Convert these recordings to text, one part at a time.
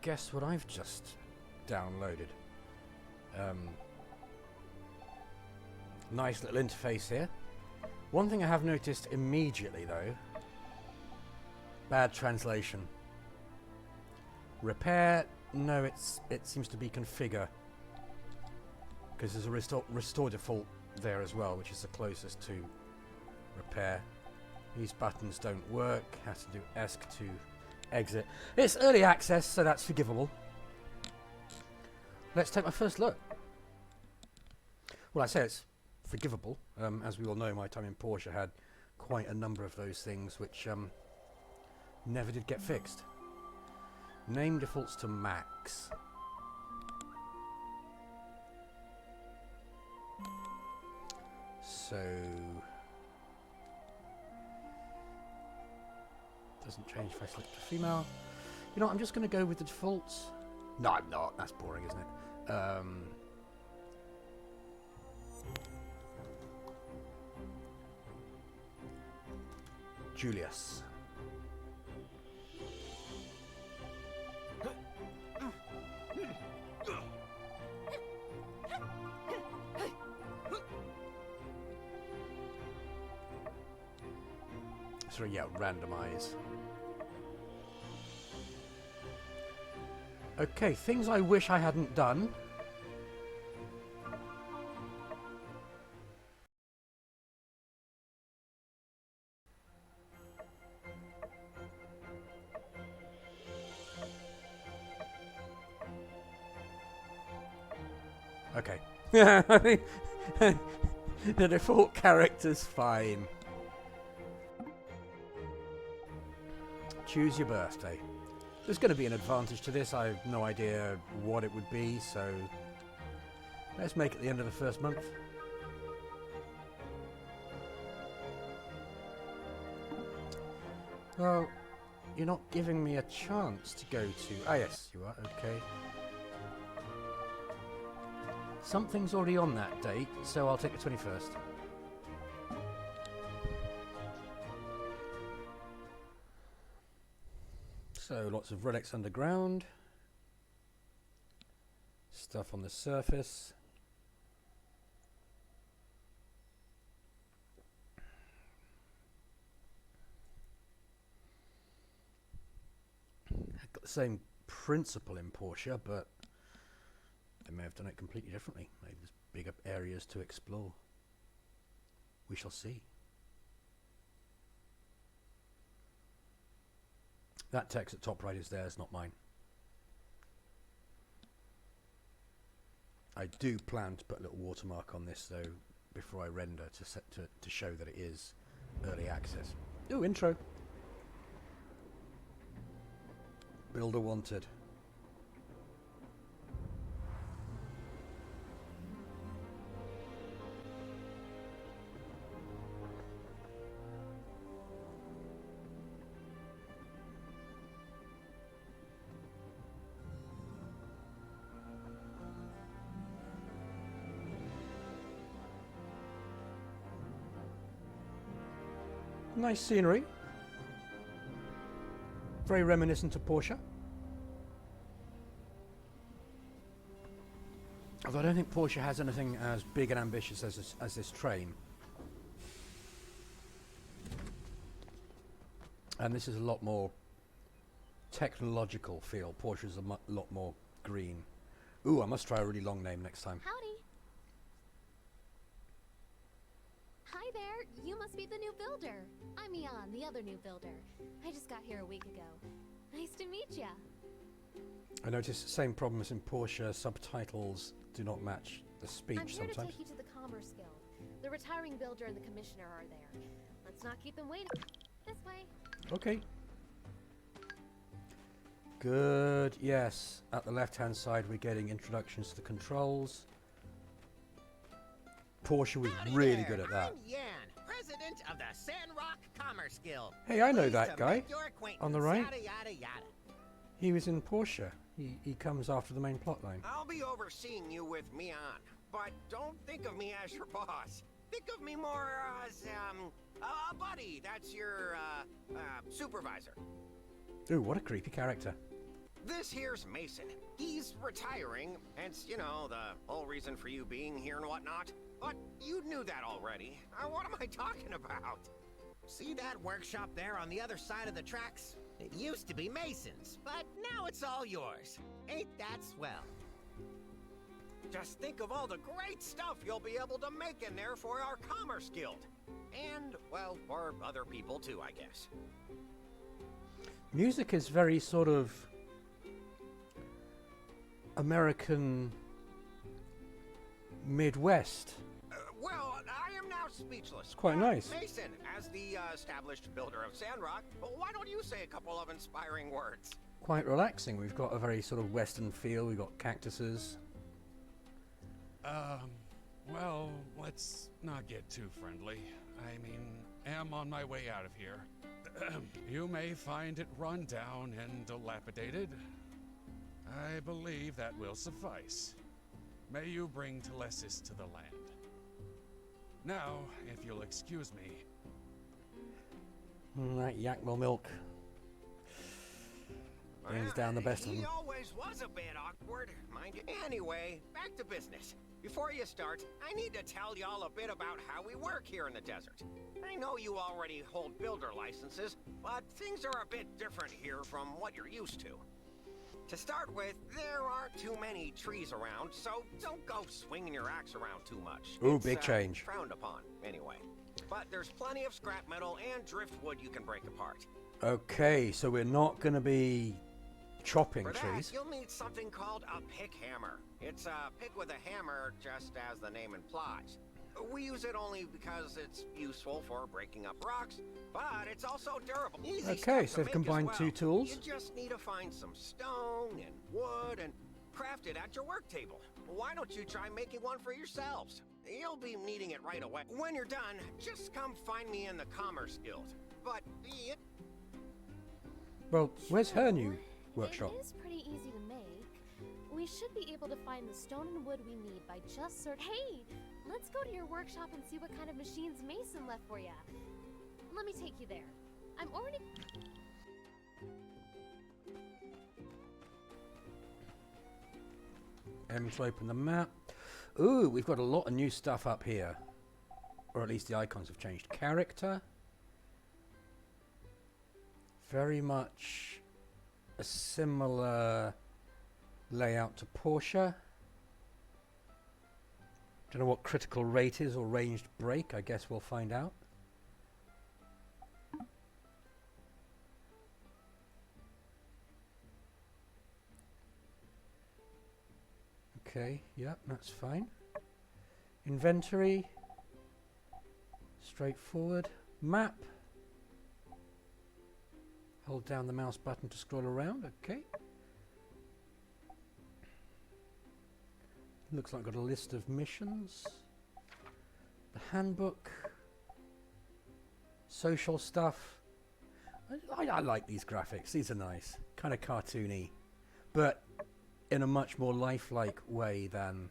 guess what I've just downloaded. Nice little interface here. One thing I have noticed immediately though, bad translation. Repair, no, it seems to be configure, because there's a restore default there as well, which is the closest to repair. These buttons don't work. Have to do ESC to exit. It's early access, so that's forgivable. Let's take my first look. Well, I say it's forgivable. As we all know, my time in Portia had quite a number of those things which never did get fixed. Name defaults to max. So doesn't change if I select a female. You know what, I'm just going to go with the defaults. No, I'm not. That's boring, isn't it? Julius. So yeah, randomize. Okay, things I wish I hadn't done. Okay. I think the default character's fine. Choose your birthday. There's going to be an advantage to this. I have no idea what it would be, so let's make it the end of the first month. Well, you're not giving me a chance to go to... Ah, yes, you are. Okay. Something's already on that date, so I'll take the 21st. So lots of relics underground, stuff on the surface. I've got the same principle in Portia, but they may have done it completely differently. Maybe there's bigger areas to explore. We shall see. That text at top right is theirs, not mine. I do plan to put a little watermark on this though before I render to show that it is early access. Ooh, intro. Builder wanted. Nice scenery. Very reminiscent of Portia. Although I don't think Portia has anything as big and ambitious as this train. And this is a lot more technological feel. Portia's a lot more green. Ooh, I must try a really long name next time. Howdy. Hi there, you must be the new builder. I'm Ian, the other new builder. I just got here a week ago. Nice to meet ya. I noticed the same problem as in Portia. Subtitles do not match the speech I'm here sometimes. to take you to the Commerce Guild. The retiring builder and the commissioner are there. Let's not keep them waiting. This way. Okay. Good, yes. At the left-hand side, we're getting introductions to the controls. Portia was really good at that. I'm Yan, president of the Sandrock Commerce Guild. Hey, I know Pleased that to guy make your acquaintance. on the right. Yada, yada, yada. He was in Portia. He comes after the main plot line. I'll be overseeing you with Mian, but don't think of me as your boss. Think of me more as, a buddy. That's your, supervisor. Ooh, what a creepy character. This here's Mason. He's retiring, hence, you know, the whole reason for you being here and whatnot. But you knew that already. What am I talking about? See that workshop there on the other side of the tracks? It used to be Mason's, but now it's all yours. Ain't that swell? Just think of all the great stuff you'll be able to make in there for our Commerce Guild. And, well, for other people too, I guess. Music is very sort of American Midwest. Well, I am now speechless. It's quite nice. Mason, as the established builder of Sandrock, why don't you say a couple of inspiring words? Quite relaxing. We've got a very sort of western feel. We've got cactuses. Well, let's not get too friendly. I mean, am on my way out of here. You may find it run down and dilapidated. I believe that will suffice. May you bring Telesis to the land. Now, if you'll excuse me. That Yakmel milk brings down the best of them. He always was a bit awkward, mind you. Anyway, back to business. Before you start, I need to tell y'all a bit about how we work here in the desert. I know you already hold builder licenses, but things are a bit different here from what you're used to. To start with, there aren't too many trees around, so don't go swinging your axe around too much. Ooh, It's, big change. Frowned upon, anyway. But there's plenty of scrap metal and driftwood you can break apart. Okay, so we're not going to be chopping For trees. that, you'll need something called a pick hammer. It's a pick with a hammer, just as the name implies. We use it only because it's useful for breaking up rocks, but it's also durable. Easy Okay, stuff so to they've make combined as two well. tools. You just need to find some stone and wood and craft it at your work table. Why don't you try making one for yourselves? You'll be needing it right away. When you're done, just come find me in the Commerce Guild. But Well, where's her new workshop? It is pretty easy to make. We should be able to find the stone and wood we need by just Hey! Let's go to your workshop and see what kind of machines Mason left for ya. Let me take you there. I'm already... M to open the map. Ooh, we've got a lot of new stuff up here. Or at least the icons have changed. Character. Very much a similar layout to Portia. Don't know what critical rate is or ranged break. I guess we'll find out. Okay, yeah, that's fine. Inventory. Straightforward. Map. Hold down the mouse button to scroll around. Okay. Looks like I've got a list of missions. The handbook. Social stuff. I like these graphics. These are nice. Kind of cartoony. But in a much more lifelike way than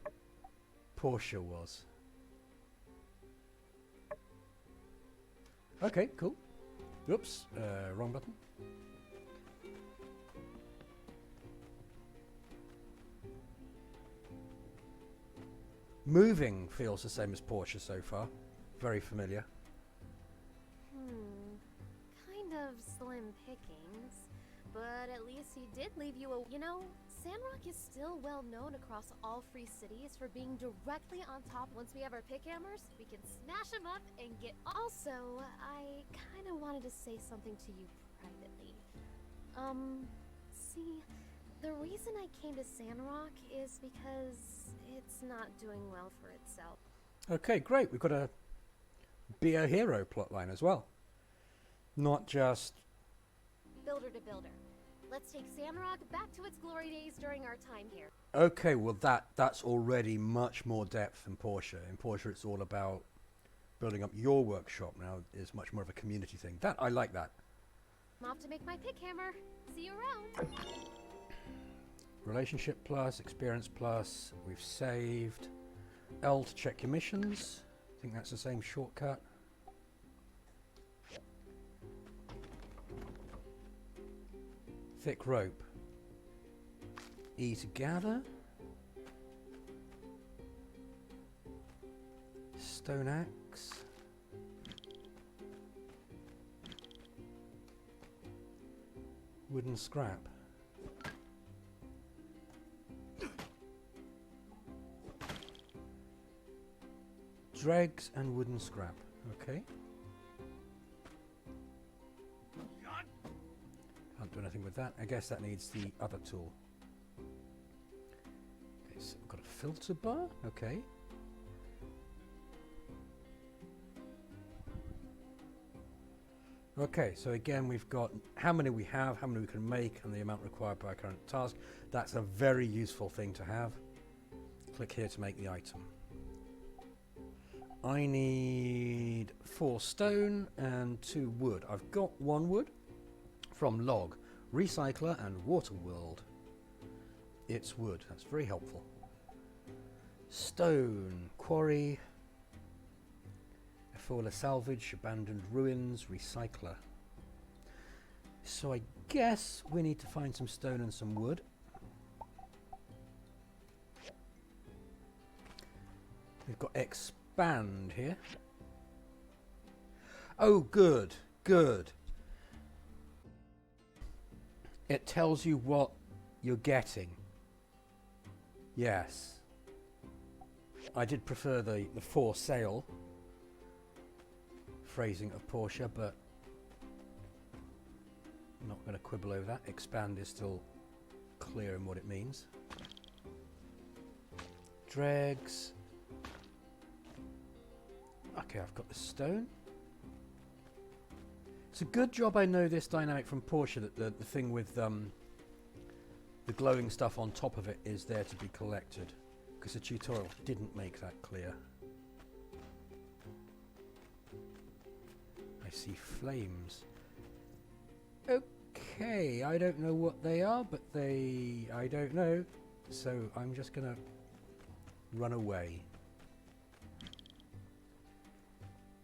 Portia was. Okay, cool. Oops, wrong button. Moving feels the same as Portia so far. Very familiar. Kind of slim pickings. But at least he did leave you a... You know, Sandrock is still well known across all free cities for being directly on top. Once we have our pick hammers, we can smash them up and get... Also, I kind of wanted to say something to you privately. See, the reason I came to Sandrock is because it's not doing well for itself. Okay, great. We've got a Be a Hero plotline as well. Not just... Builder to builder. Let's take Sandrock back to its glory days during our time here. Okay, well that's already much more depth than Portia. In Portia it's all about building up your workshop. Now it's much more of a community thing. I like that. I'm off to make my pick hammer. See you around. Relationship plus, experience plus. We've saved. L to check your missions. I think that's the same shortcut. Thick rope. E to gather. Stone axe. Wooden scrap. Dregs and wooden scrap. Okay. Can't do anything with that. I guess that needs the other tool. Okay, so we've got a filter bar. Okay. Okay, so again we've got how many we have, how many we can make, and the amount required by our current task. That's a very useful thing to have. Click here to make the item. I need 4 stone and 2 wood. I've got 1 wood from Log, Recycler and Waterworld. It's wood, that's very helpful. Stone, quarry, Fola salvage, abandoned ruins, recycler. So I guess we need to find some stone and some wood. We've got expand here. Oh, good, good. It tells you what you're getting. Yes. I did prefer the for sale phrasing of Portia, but I'm not going to quibble over that. Expand is still clear in what it means. Dregs. Okay, I've got the stone. It's a good job I know this dynamic from Portia, that the thing with the glowing stuff on top of it is there to be collected, because the tutorial didn't make that clear. I see flames. Okay, I don't know what they are, but I don't know, so I'm just gonna run away.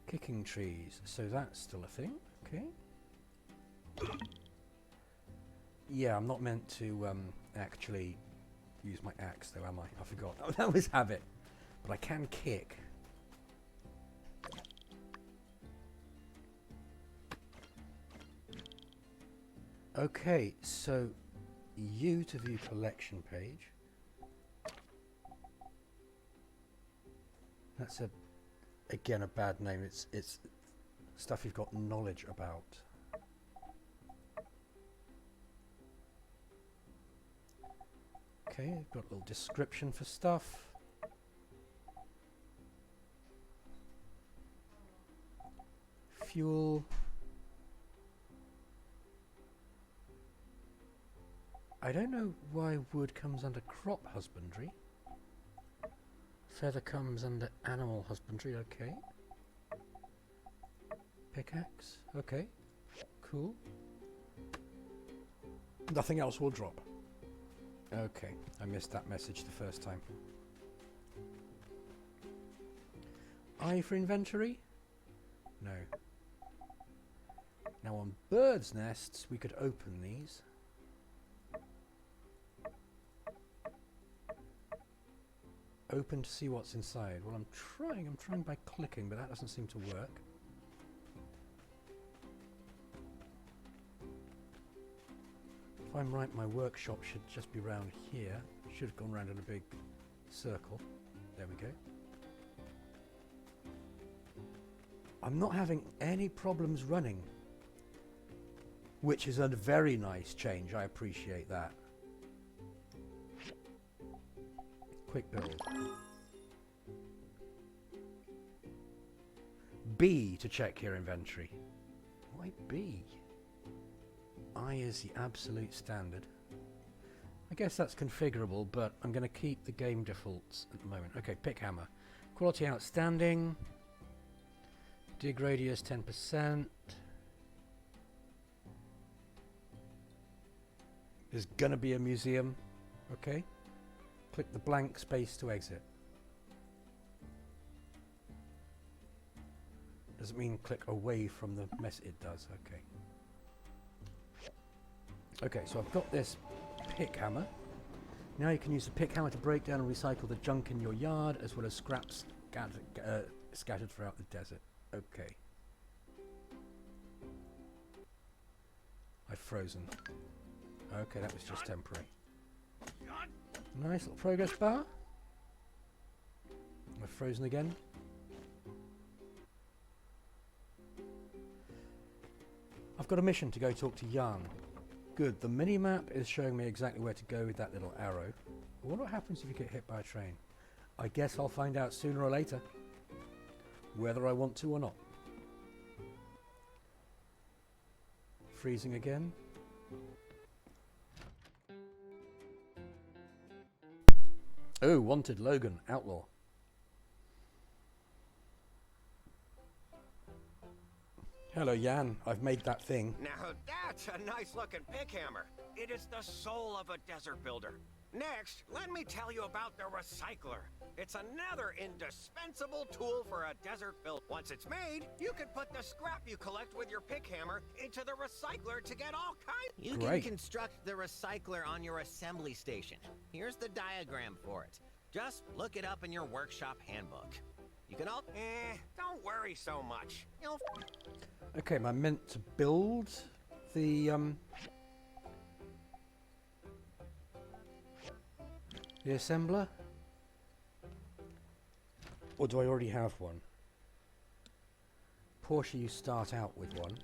Kicking trees, so that's still a thing. Okay. Yeah, I'm not meant to actually use my axe though, am I? I forgot. Oh, that was habit. But I can kick. Okay, so U to view collection page. That's again a bad name. It's stuff you've got knowledge about. Okay, I've got a little description for stuff. Fuel. I don't know why wood comes under crop husbandry. Feather comes under animal husbandry, okay. Pickaxe, okay. Cool. Nothing else will drop. Okay, I missed that message the first time. I for inventory? No. Now on birds' nests, we could open these. Open to see what's inside. Well, I'm trying by clicking, but that doesn't seem to work. If I'm right, my workshop should just be round here. Should have gone round in a big circle. There we go. I'm not having any problems running, which is a very nice change. I appreciate that. Quick build. B to check your inventory. Why B? I is the absolute standard. I guess that's configurable, but I'm going to keep the game defaults at the moment. Okay, pick hammer. Quality outstanding. Dig radius 10%. There's going to be a museum. Okay. Click the blank space to exit. Doesn't mean click away from the mess. It does. Okay. Okay, so I've got this pick hammer. Now you can use the pick hammer to break down and recycle the junk in your yard, as well as scraps scattered throughout the desert. Okay. I've frozen. Okay, that was just temporary. Nice little progress bar. I've frozen again. I've got a mission to go talk to Jan. Good, the mini-map is showing me exactly where to go with that little arrow. I wonder what happens if you get hit by a train. I guess I'll find out sooner or later, whether I want to or not. Freezing again. Oh, wanted Logan, outlaw. Hello, Jan. I've made that thing. Now that's a nice looking pick hammer. It is the soul of a desert builder. Next, let me tell you about the recycler. It's another indispensable tool for a desert build. Once it's made, you can put the scrap you collect with your pick hammer into the recycler to get all kinds. You can construct the recycler on your assembly station. Here's the diagram for it. Just look it up in your workshop handbook. You can all... don't worry so much. You'll... Okay, am I meant to build the assembler? Or do I already have one? Portia, you start out with one.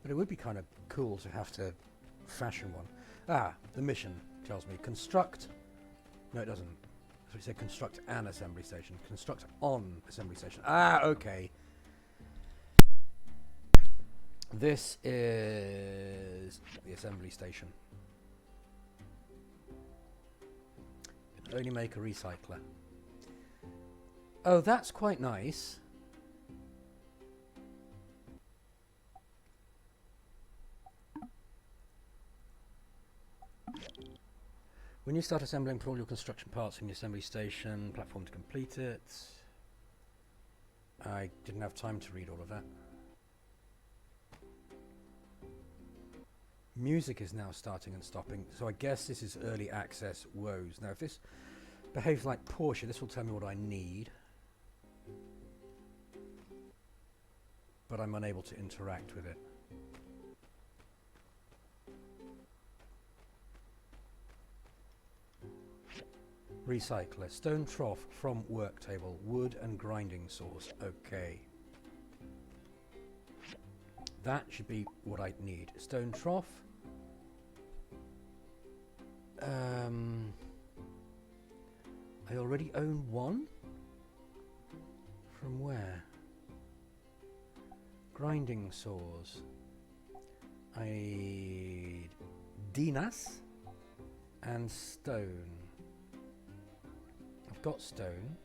But it would be kind of cool to have to fashion one. Ah, the mission tells me construct... No, it doesn't. So it said construct an assembly station. Construct on assembly station. Ah, okay. This is the assembly station. It can only make a recycler. Oh, that's quite nice. When you start assembling, put all your construction parts in the assembly station platform to complete it. I didn't have time to read all of that. Music is now starting and stopping, so I guess this is early access woes. Now if this behaves like Portia, this will tell me what I need. But I'm unable to interact with it. Recycler, stone trough from work table, wood and grinding saws. Okay. That should be what I need. Stone trough. I already own one? From where? Grinding saws. I need Dinas and stone. I've got stone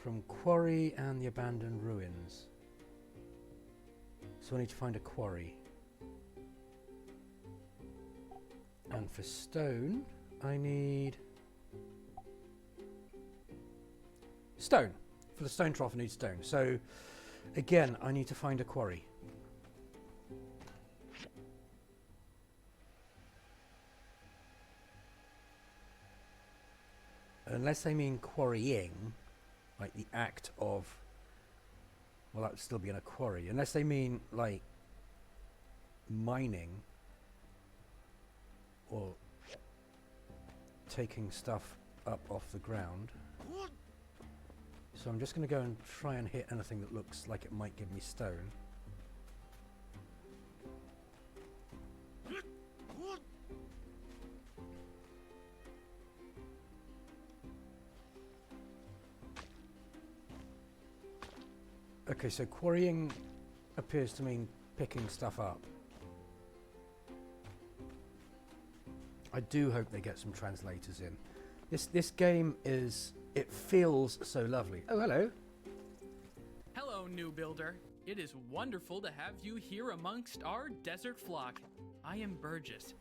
from quarry and the abandoned ruins. So I need to find a quarry. And for stone, I need stone. For the stone trough, I need stone. So again, I need to find a quarry. Unless they mean quarrying, like the act of, well, that would still be in a quarry. Unless they mean like mining or taking stuff up off the ground. So I'm just going to go and try and hit anything that looks like it might give me stone. Okay, so quarrying appears to mean picking stuff up. I do hope they get some translators in. This game is... It feels so lovely. Oh, hello. Hello, new builder. It is wonderful to have you here amongst our desert flock. I am Burgess,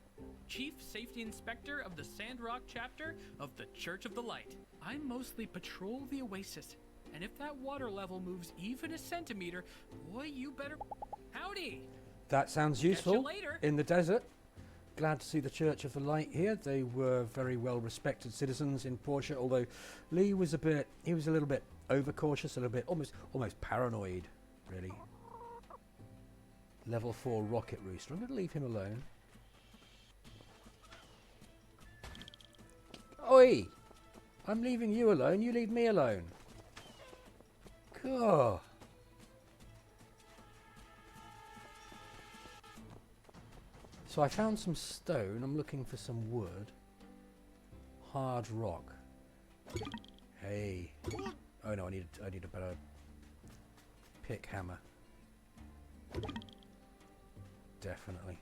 Chief Safety Inspector of the Sandrock chapter of the Church of the Light. I mostly patrol the oasis, and if that water level moves even a centimeter, boy, you better... Howdy! That sounds useful later. in the desert. glad to see the Church of the Light here. They were very well respected citizens in Portia, although Lee was a little bit overcautious, a little bit almost paranoid, really. Level 4 rocket rooster. I'm going to leave him alone. Oi! I'm leaving you alone, you leave me alone. Cool. So I found some stone. I'm looking for some wood. Hard rock. Hey. Oh no, I need a better pick hammer. Definitely.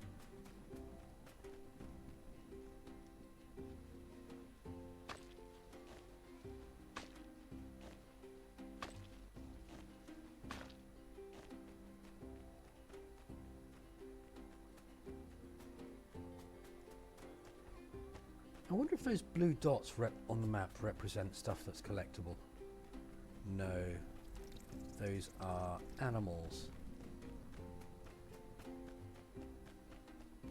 I wonder if those blue dots on the map represent stuff that's collectible. No. Those are animals.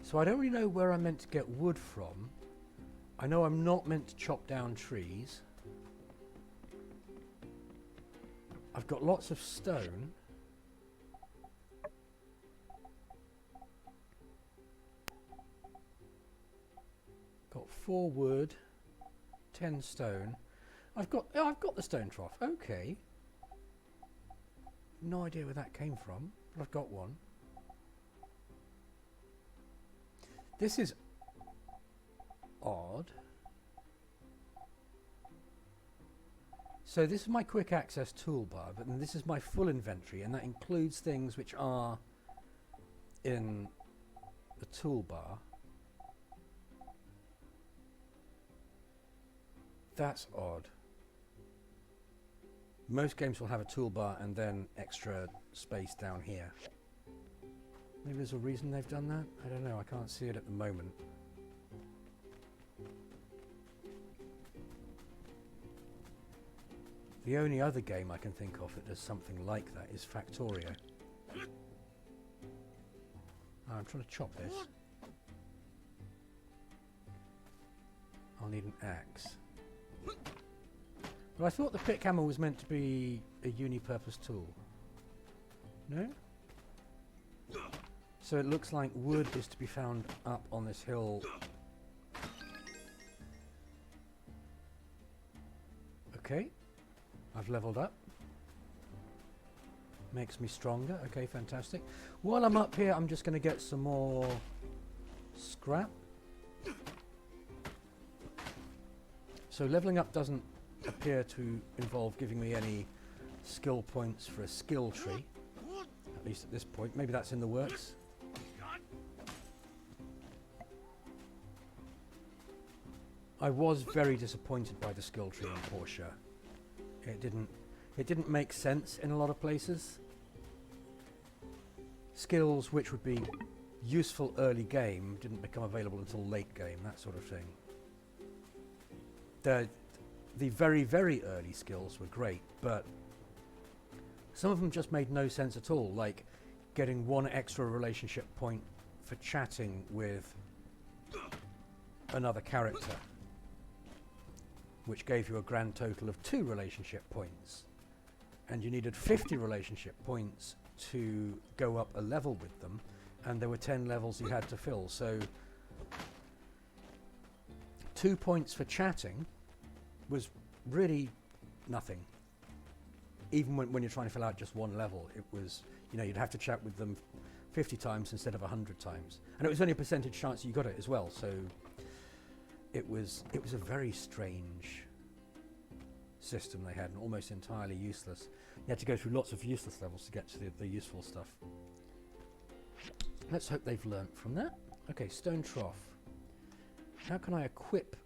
So I don't really know where I'm meant to get wood from. I know I'm not meant to chop down trees. I've got lots of stone. Got 4 wood, 10 stone. I've got the stone trough. Okay. No idea where that came from, but I've got one. This is odd. So this is my quick access toolbar, but then this is my full inventory, and that includes things which are in the toolbar. That's odd. Most games will have a toolbar and then extra space down here. Maybe there's a reason they've done that? I don't know, I can't see it at the moment. The only other game I can think of that does something like that is Factorio. Oh, I'm trying to chop this. I'll need an axe. But I thought the pick hammer was meant to be a uni-purpose tool. No? So it looks like wood is to be found up on this hill. Okay. I've leveled up. Makes me stronger. Okay, fantastic. While I'm up here, I'm just going to get some more scrap. So leveling up doesn't appear to involve giving me any skill points for a skill tree. At least at this point. Maybe that's in the works. I was very disappointed by the skill tree in Portia. It didn't make sense in a lot of places. Skills which would be useful early game didn't become available until late game, that sort of thing. The very, very early skills were great, but some of them just made no sense at all, like getting 1 extra relationship point for chatting with another character, which gave you a grand total of 2 relationship points. And you needed 50 relationship points to go up a level with them, and there were 10 levels you had to fill. So 2 points for chatting was really nothing. Even when you're trying to fill out just 1 level, it was, you know, you'd have to chat with them 50 times instead of 100 times. And it was only a percentage chance you got it as well, so it was a very strange system they had, and almost entirely useless. You had to go through lots of useless levels to get to the useful stuff. Let's hope they've learnt from that. Okay, stone trough. How can I equip...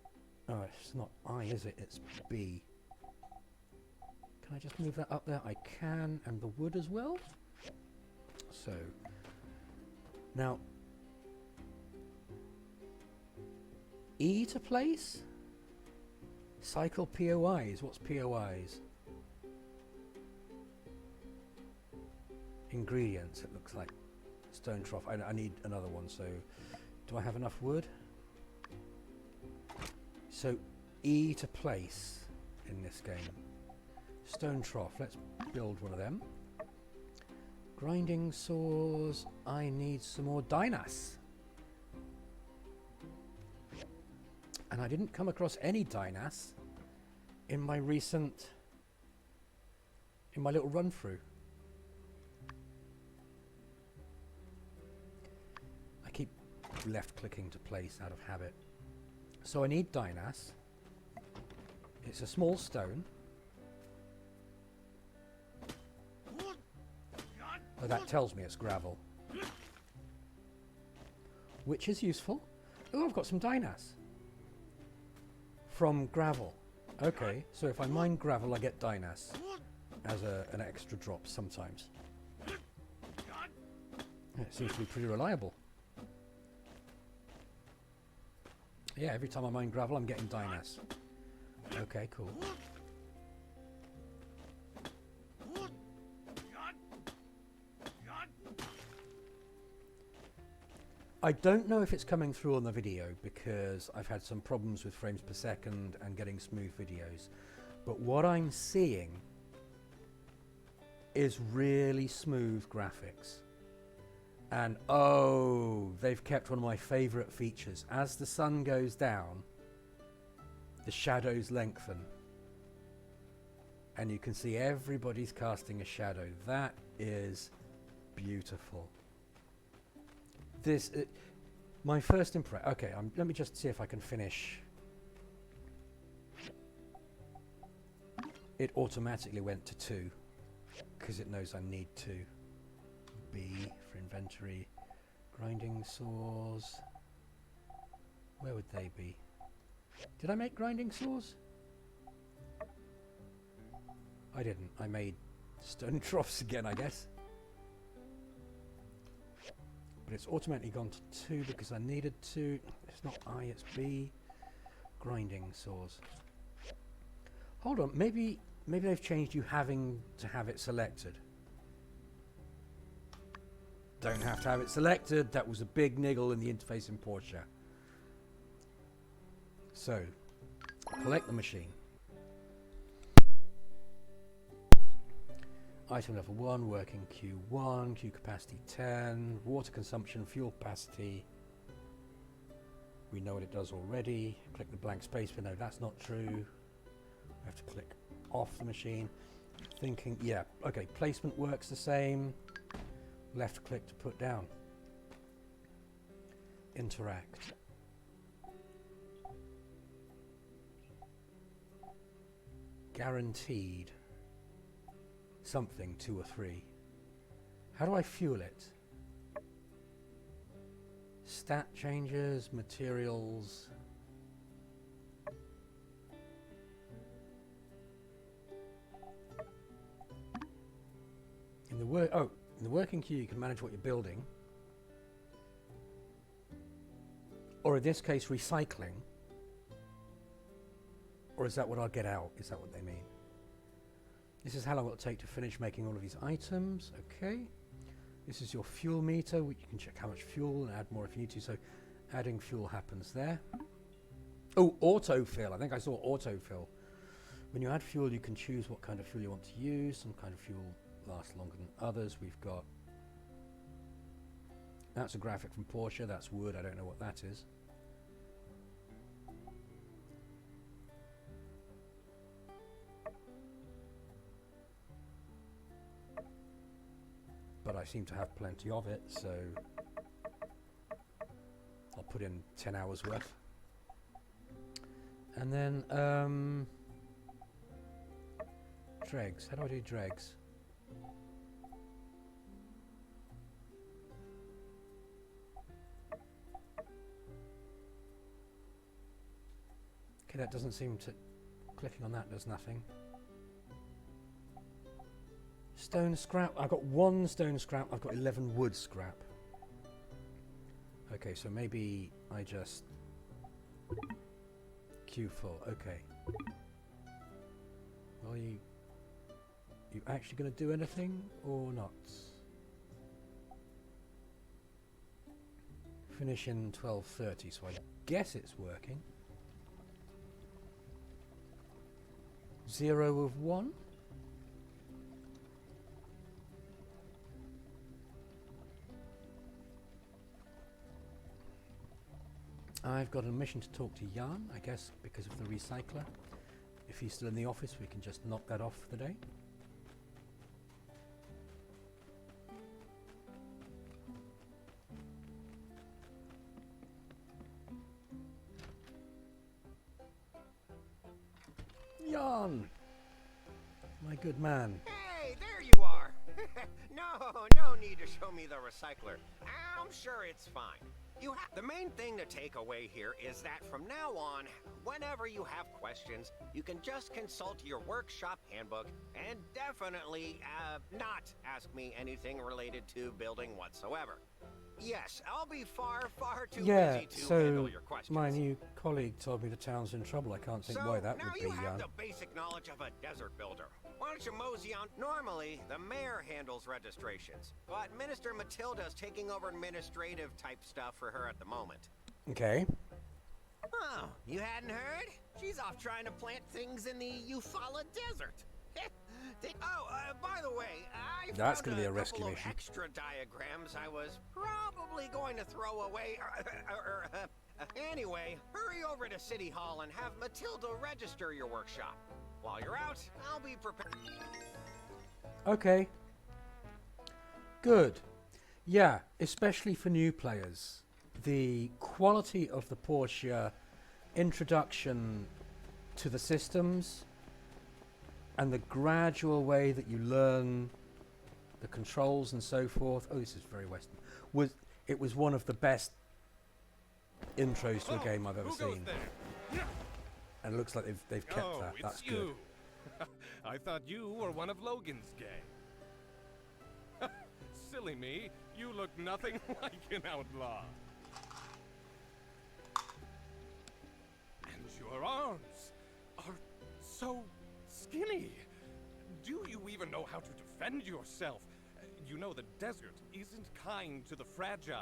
Oh, it's not I, is it? It's B. Can I just move that up there? I can, and the wood as well. So, now, E to place? Cycle POIs. What's POIs? Ingredients, it looks like. Stone trough. I need another one, so Do I have enough wood? So E to place in this game. Stone trough. Let's build one of them. Grinding saws. I need some more dynas. And I didn't come across any dynas in my little run through. I keep left clicking to place out of habit. So I need dynas. It's a small stone. Oh, that tells me it's gravel. Which is useful. Oh, I've got some dynas. From gravel. Okay, so if I mine gravel, I get dynas as an extra drop sometimes. It seems to be pretty reliable. Yeah, every time I mine gravel, I'm getting dynas. Okay, cool. I don't know if it's coming through on the video because I've had some problems with frames per second and getting smooth videos. But what I'm seeing is really smooth graphics. And oh, they've kept one of my favorite features. As the sun goes down, the shadows lengthen. And you can see everybody's casting a shadow. That is beautiful. This, my first impression. Okay, let me just see if I can finish. It automatically went to 2 because it knows I need 2. B for inventory. Grinding saws. Where would they be? Did I make grinding saws? I didn't. I made stone troughs again, I guess. But it's automatically gone to 2 because I needed to. It's not I, it's B. Grinding saws. Hold on, maybe they've changed you having to have it selected. Don't have to have it selected. That was a big niggle in the interface in Portia. So, collect the machine. Item level 1, working Q1, Q capacity 10, water consumption, fuel capacity. We know what it does already. Click the blank space, but no, that's not true. We have to click off the machine. Thinking, yeah, okay, placement works the same. Left click to put down. Interact. Guaranteed. Something 2 or 3. How do I fuel it? Stat changes, materials. In the working queue you can manage what you're building. Or in this case recycling. Or is that what I'll get out? Is that what they mean? This is how long it'll take to finish making all of these items. Okay. This is your fuel meter, which you can check how much fuel and add more if you need to. So adding fuel happens there. Oh, autofill. I think I saw autofill. When you add fuel, you can choose what kind of fuel you want to use. Some kind of fuel lasts longer than others. We've got... That's a graphic from Portia. That's wood. I don't know what that is. But I seem to have plenty of it, so I'll put in 10 hours worth. And then dregs. How do I do dregs? Okay, that doesn't seem to... Clicking on that does nothing. Stone scrap. I've got 1 stone scrap. I've got 11 wood scrap. Okay, so maybe I just queue full. Okay. Well, you actually going to do anything or not? finish in 12:30, so I guess it's working. 0 of 1. I've got a mission to talk to Jan, I guess, because of the recycler. If he's still in the office, we can just knock that off for the day. Jan! My good man. Hey, there you are. No need to show me the recycler. I'm sure it's fine. The main thing to take away here is that from now on, whenever you have questions, you can just consult your workshop handbook and definitely not ask me anything related to building whatsoever. Yes, I'll be far too busy to handle your questions. My new colleague told me the town's in trouble. I can't think why that would be, now you have Jan. the basic knowledge of a desert builder. Why don't you mosey on? Normally, the mayor handles registrations, but Minister Matilda's taking over administrative type stuff for her at the moment. Okay. Oh, you hadn't heard? She's off trying to plant things in the Eufaula Desert. By the way, That's going to be a rescue couple mission. of extra diagrams I was probably going to throw away. Anyway, hurry over to City Hall and have Matilda register your workshop. While you're out, I'll be prepared. Okay. Good. Yeah, especially for new players. The quality of the Portia introduction to the systems and the gradual way that you learn the controls and so forth. Oh, this is very Western. It was one of the best intros to a game I've ever seen. And it looks like they've kept that. That's you. good. I thought you were one of Logan's gang. Silly me, you look nothing like an outlaw. And your arms are so skinny. Do you even know how to defend yourself? You know the desert isn't kind to the fragile.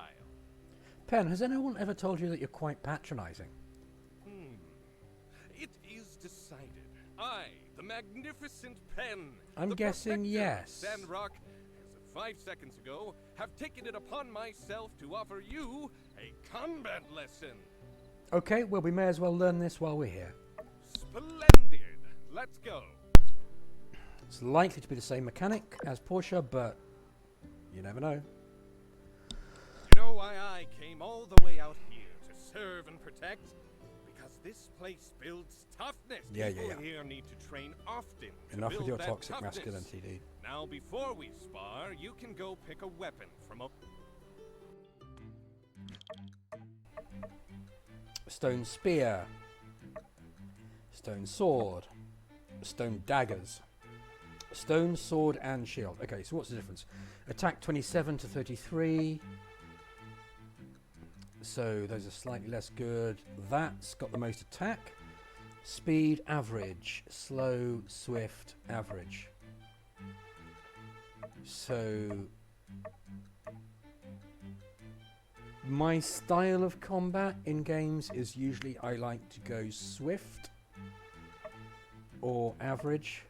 Pen, has anyone ever told you that you're quite patronizing? It is decided. I, the magnificent Pen, I'm the guessing protector yes. of Sandrock, as of 5 seconds ago, have taken it upon myself to offer you a combat lesson. Okay, well, we may as well learn this while we're here. Splendid. Let's go. It's likely to be the same mechanic as Portia, but you never know. You know why I came all the way out here to serve and protect? Because this place builds toughness. People here need to train often. Enough with your that toxic toughness. masculinity, dude. Now, before we spar, you can go pick a weapon from a... Stone spear, stone sword, stone daggers, stone sword and shield. Okay, so what's the difference? Attack 27 to 33. So those are slightly less good. That's got the most attack. Speed average, slow, swift, average. So my style of combat in games is usually I like to go swift or average.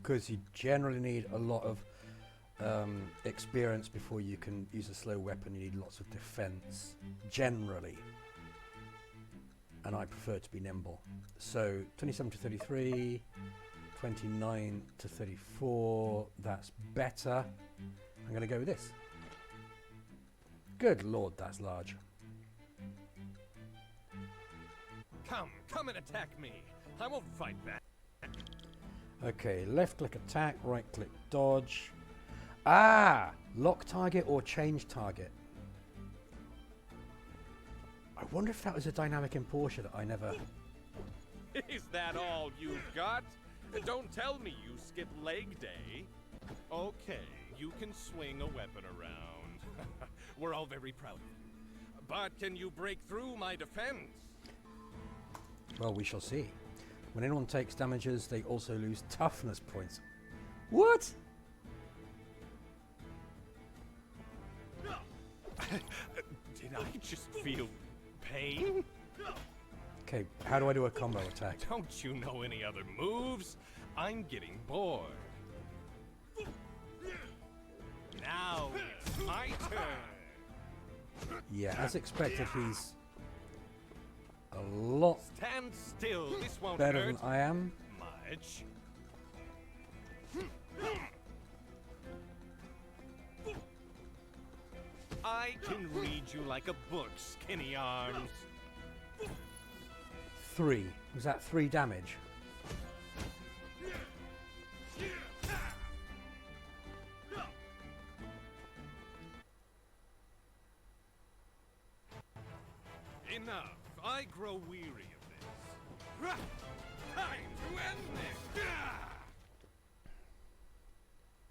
Because you generally need a lot of experience before you can use a slow weapon. You need lots of defense, generally. And I prefer to be nimble. So 27 to 33, 29 to 34, that's better. I'm going to go with this. Good lord, that's large. Come and attack me. I won't fight back. Okay, left click attack, right click dodge. Ah! Lock target or change target. I wonder if that was a dynamic in Portia that I never... Is that all you've got? Don't tell me you skip leg day. Okay, you can swing a weapon around. We're all very proud of you. But can you break through my defense? Well, we shall see. When anyone takes damages, they also lose toughness points. What? Did I just feel pain? Okay, how do I do a combo attack? Don't you know any other moves? I'm getting bored. Now it's my turn. Yeah, as expected, he's a lot Stand still. This won't better hurt than I am. much. I can read you like a book, skinny arms. 3. Was that 3 damage? Enough. I grow weary of this. Time to end this.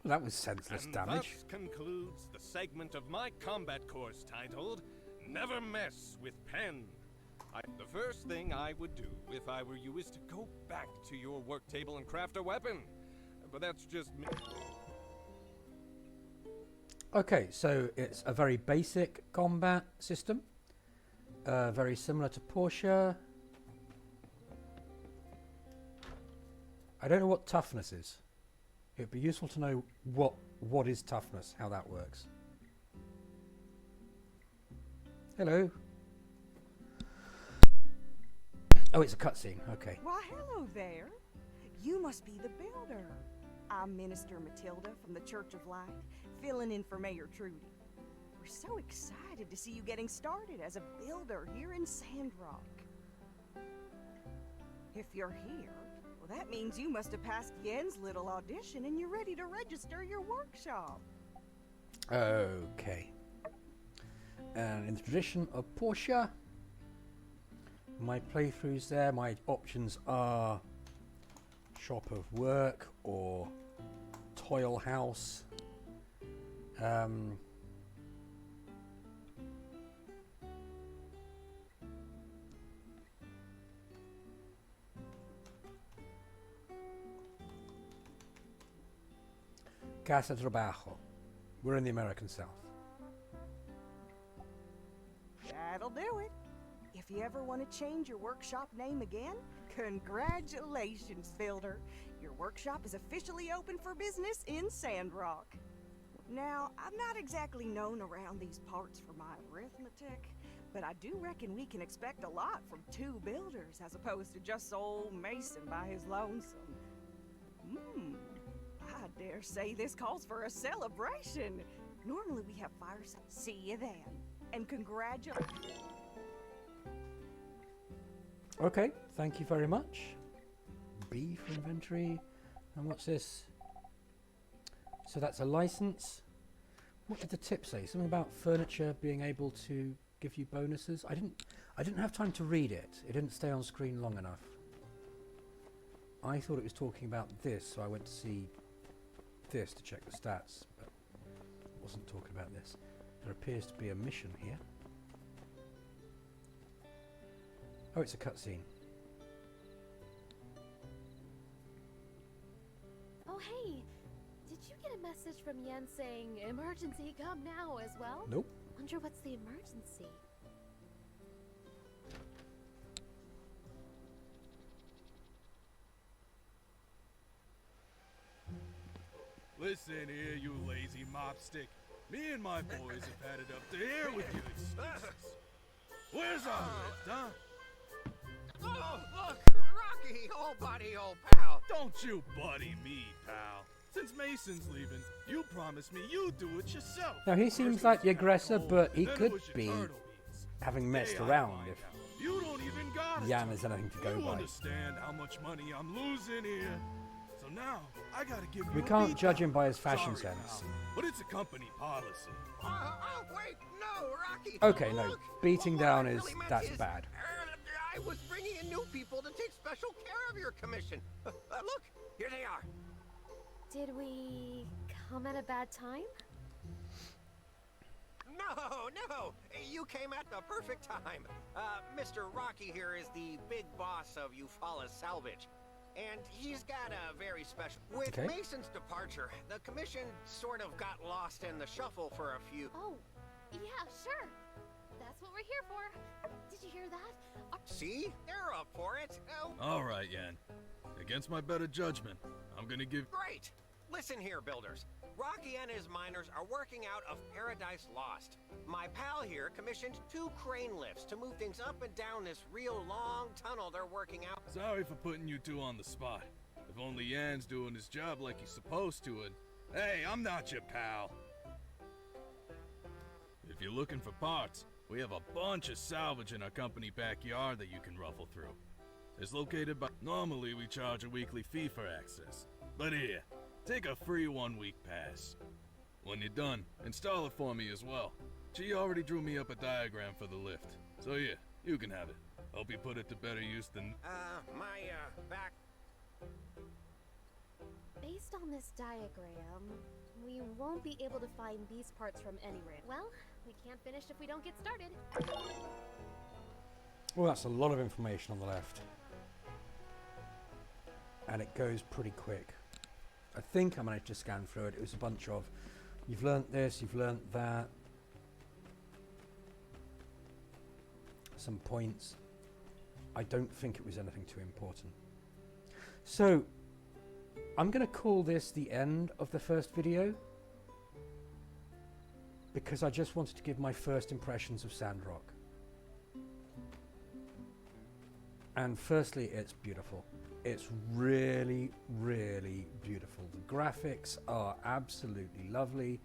Well, that was senseless And damage. thus concludes the segment of my combat course titled Never Mess with Pen. The first thing I would do if I were you is to go back to your work table and craft a weapon. But that's just me. Okay, so it's a very basic combat system. Very similar to Portia. I don't know what toughness is. It'd be useful to know what is toughness, how that works. Hello. Oh, it's a cutscene. Okay. Why, hello there. You must be the builder. I'm Minister Matilda from the Church of Light, filling in for Mayor Trudy. We're so excited to see you getting started as a builder here in Sandrock. If you're here, well, that means you must have passed Yen's little audition and you're ready to register your workshop. Okay. And in the tradition of Portia, my playthroughs there, my options are shop of work or toil house. Casa Trabajo. We're in the American South. That'll do it. If you ever want to change your workshop name again, congratulations, Builder. Your workshop is officially open for business in Sandrock. Now, I'm not exactly known around these parts for my arithmetic, but I do reckon we can expect a lot from 2 builders as opposed to just old Mason by his lonesome. I dare say this calls for a celebration. Normally we have fireside. See you then. And congratulations. Okay, thank you very much. B for inventory. And what's this? So that's a license. What did the tip say? Something about furniture being able to give you bonuses? I didn't have time to read it. It didn't stay on screen long enough. I thought it was talking about this, so I went to see this to check the stats, but it wasn't talking about this. There appears to be a mission here. Oh, it's a cutscene. Oh, hey! Did you get a message from Yen saying, emergency, come now as well? Nope. Wonder what's the emergency? Listen here, you lazy mopstick. Me and my boys have had it up to here with you excuses. Where's our lift, huh? Oh, look! Rocky, old buddy, old pal! Don't you buddy me, pal. Since Mason's leaving, you promised me you'd do it yourself. Now he seems First like it the was aggressor, cold, but he then it could was your be turtle beans. having messed Today I around find if out you don't even got Jan it. has anything to go You by. understand how much money I'm losing here. So now, I gotta give you We a can't beat judge down. him by his fashion Sorry, sense. pal, but it's a company policy. Oh, wait, no, Rocky! Okay, no, Look, beating what down I is really meant that's is, bad. I was bringing in new people to take special care of your commission. Look, here they are. Did we come at a bad time? No, you came at the perfect time. Mr. Rocky here is the big boss of Eufaula Salvage. And he's got a very special... With Okay. Mason's departure, the commission sort of got lost in the shuffle for a few... Oh, yeah, Sure. That's what we're here for. Did you hear that? See? They're up for it. Oh, All right, Yan. Against my better judgment, I'm gonna give... great. Listen here, builders. Rocky and his miners are working out of Paradise Lost. My pal here commissioned 2 crane lifts to move things up and down this real long tunnel they're working out. Sorry for putting you two on the spot. If only Yan's doing his job like he's supposed to, and... Hey, I'm not your pal. If you're looking for parts, we have a bunch of salvage in our company backyard that you can ruffle through. It's located by... Normally, we charge a weekly fee for access. But here, take a free 1-week pass. When you're done, install it for me as well. She already drew me up a diagram for the lift. So yeah, you can have it. Hope you put it to better use than... back... Based on this diagram, we won't be able to find these parts from anywhere. Well, we can't finish if we don't get started. Well, that's a lot of information on the left. And it goes pretty quick. I think I managed to scan through it. It was a bunch of, you've learnt this, you've learnt that. Some points. I don't think it was anything too important. So, I'm going to call this the end of the first video, because I just wanted to give my first impressions of Sandrock. And firstly, it's beautiful. It's really, really beautiful. The graphics are absolutely lovely.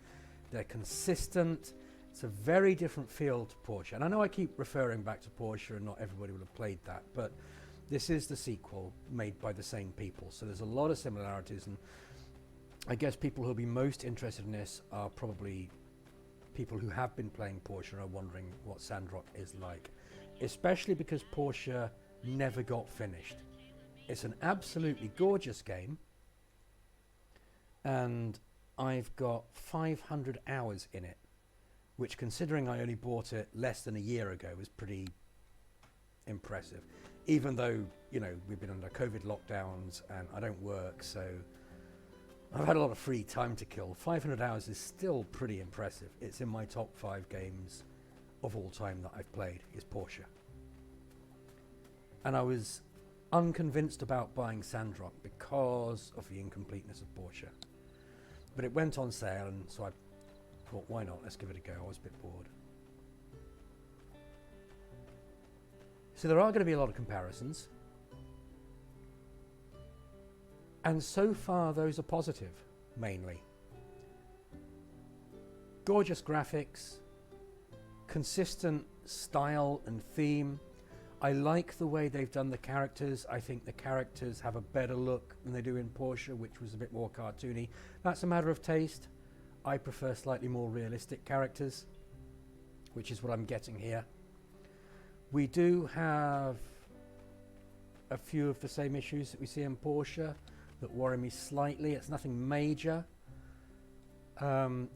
They're consistent. It's a very different feel to Portia. And I know I keep referring back to Portia and not everybody will have played that, but this is the sequel made by the same people. So there's a lot of similarities, and I guess people who'll be most interested in this are probably people who have been playing Portia and are wondering what Sandrock is like, especially because Portia never got finished. It's an absolutely gorgeous game, and I've got 500 hours in it, which, considering I only bought it less than a year ago, is pretty impressive. Even though, you know, we've been under COVID lockdowns and I don't work, so I've had a lot of free time to kill. 500 hours is still pretty impressive. It's in my top 5 games of all time that I've played, is Portia. And I was unconvinced about buying Sandrock because of the incompleteness of Portia. But it went on sale, and so I thought, why not? Let's give it a go. I was a bit bored. So there are going to be a lot of comparisons. And so far, those are positive, mainly. Gorgeous graphics, consistent style and theme. I like the way they've done the characters. I think the characters have a better look than they do in Portia, which was a bit more cartoony. That's a matter of taste. I prefer slightly more realistic characters, which is what I'm getting here. We do have a few of the same issues that we see in Portia that worry me slightly. It's nothing major.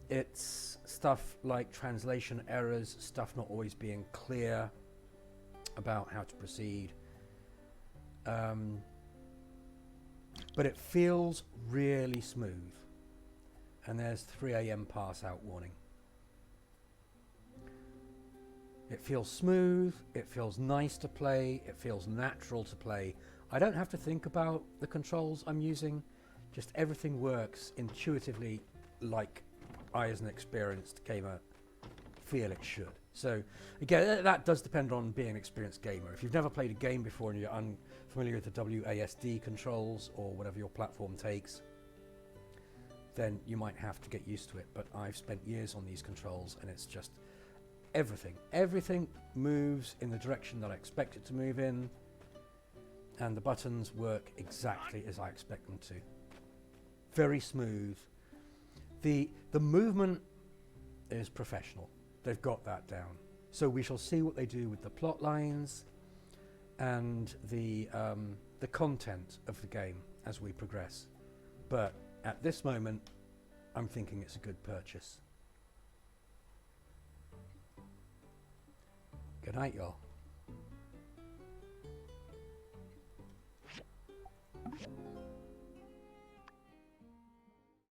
It's stuff like translation errors, stuff not always being clear about how to proceed. But it feels really smooth. And there's 3 AM pass out warning. It feels smooth, it feels nice to play, it feels natural to play. I don't have to think about the controls I'm using, just everything works intuitively like I, as an experienced gamer, feel it should. So again, that does depend on being an experienced gamer. If you've never played a game before and you're unfamiliar with the WASD controls or whatever your platform takes, then you might have to get used to it. But I've spent years on these controls, and it's just everything moves in the direction that I expect it to move in, and the buttons work exactly as I expect them to. Very smooth. The movement is professional. They've got that down. So we shall see what they do with the plot lines and the content of the game as we progress. But at this moment, I'm thinking it's a good purchase. Good night, y'all.